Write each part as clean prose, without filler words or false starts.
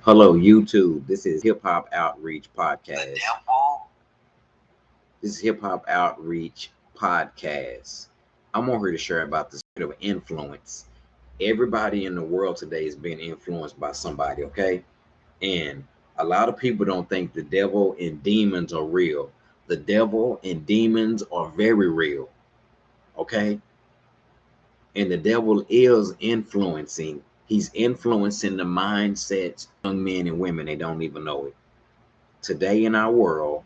Hello, YouTube. This is Hip Hop Outreach Podcast. This is Hip Hop Outreach Podcast. I'm on here to share about the spirit of influence. Everybody in the world today is being influenced by somebody, okay? And a lot of people don't think the devil and demons are real. The devil and demons are very real, okay? And the devil is influencing. He's influencing the mindsets of young men and women. They don't even know it. Today in our world,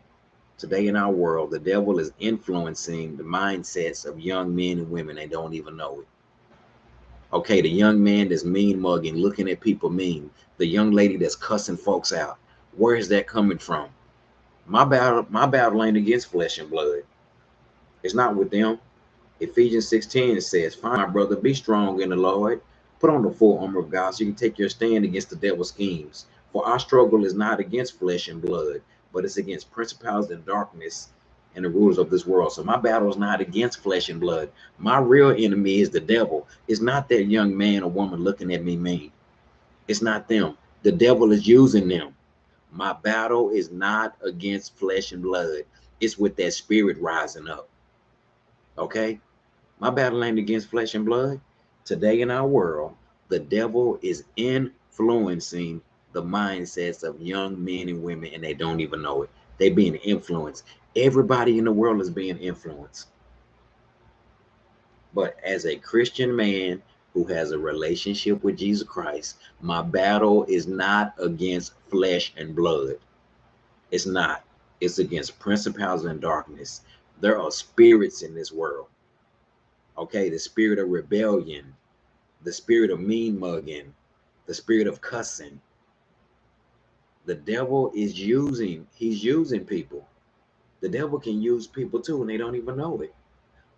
the devil is influencing the mindsets of young men and women. They don't even know it. Okay, the young man that's mean mugging, looking at people mean. The young lady that's cussing folks out. Where is that coming from? My battle ain't against flesh and blood. It's not with them. Ephesians 6:10 says, "Find my brother, be strong in the Lord. Put on the full armor of God so you can take your stand against the devil's schemes. For our struggle is not against flesh and blood, but it's against principalities and darkness and the rulers of this world." So my battle is not against flesh and blood. My real enemy is the devil. It's not that young man or woman looking at me mean. It's not them. The devil is using them. My battle is not against flesh and blood. It's with that spirit rising up. Okay? My battle ain't against flesh and blood. Today in our world, the devil is influencing the mindsets of young men and women, and they don't even know it. They being influenced. Everybody in the world is being influenced. But as a Christian man who has a relationship with Jesus Christ, my battle is not against flesh and blood. It's not. It's against principalities and darkness. There are spirits in this world. Okay, the spirit of rebellion, the spirit of mean mugging, the spirit of cussing. The devil is he's using people. The devil can use people too, and they don't even know it.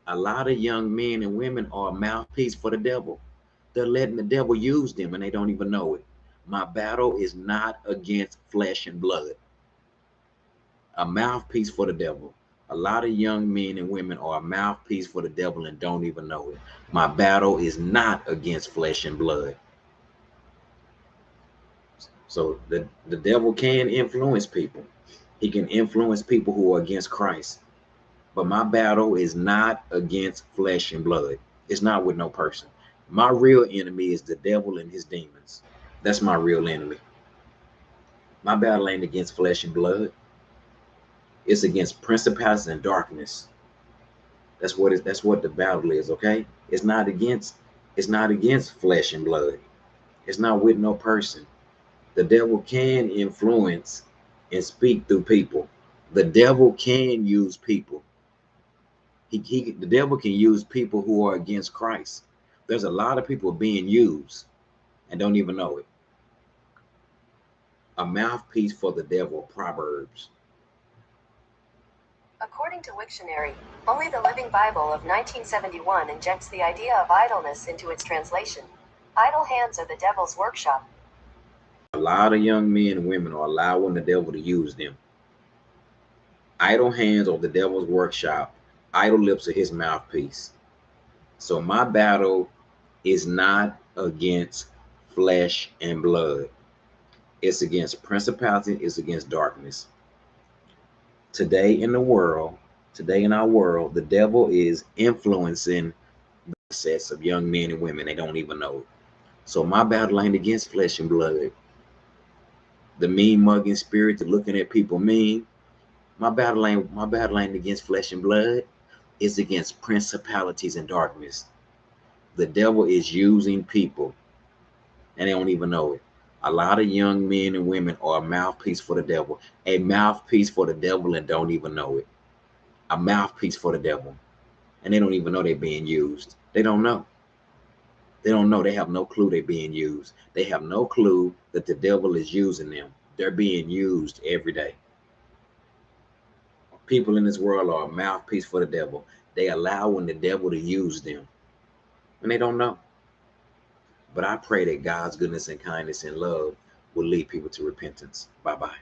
A lot of young men and women are a mouthpiece for the devil. They're letting the devil use them, and they don't even know it. My battle is not against flesh and blood. A mouthpiece for the devil. A lot of young men and women are a mouthpiece for the devil and don't even know it. My battle is not against flesh and blood. So the devil can influence people. He can influence people who are against Christ. But my battle is not against flesh and blood. It's not with no person. My real enemy is the devil and his demons. That's my real enemy. My battle ain't against flesh and blood. It's against principalities and darkness. That's what the battle is, okay? It's not against flesh and blood. It's not with no person. The devil can influence and speak through people. The devil can use people. The devil can use people who are against Christ. There's a lot of people being used and don't even know it. A mouthpiece for the devil, Proverbs. According to Wiktionary, only the Living Bible of 1971 injects the idea of idleness into its translation. Idle hands are the devil's workshop. A lot of young men and women are allowing the devil to use them. Idle hands are the devil's workshop. Idle lips are his mouthpiece. So my battle is not against flesh and blood. It's against principality. It's against darkness. Today in our world, the devil is influencing the sets of young men and women. They don't even know it. So my battle ain't against flesh and blood. The mean mugging spirit, the looking at people mean. My battle ain't against flesh and blood. It's against principalities and darkness. The devil is using people, and they don't even know it. A lot of young men and women are a mouthpiece for the devil. A mouthpiece for the devil and don't even know it. A mouthpiece for the devil. And they don't even know they're being used. They don't know. They don't know. They have no clue they're being used. They have no clue that the devil is using them. They're being used every day. People in this world are a mouthpiece for the devil. They allowing the devil to use them. And they don't know. But I pray that God's goodness and kindness and love will lead people to repentance. Bye-bye.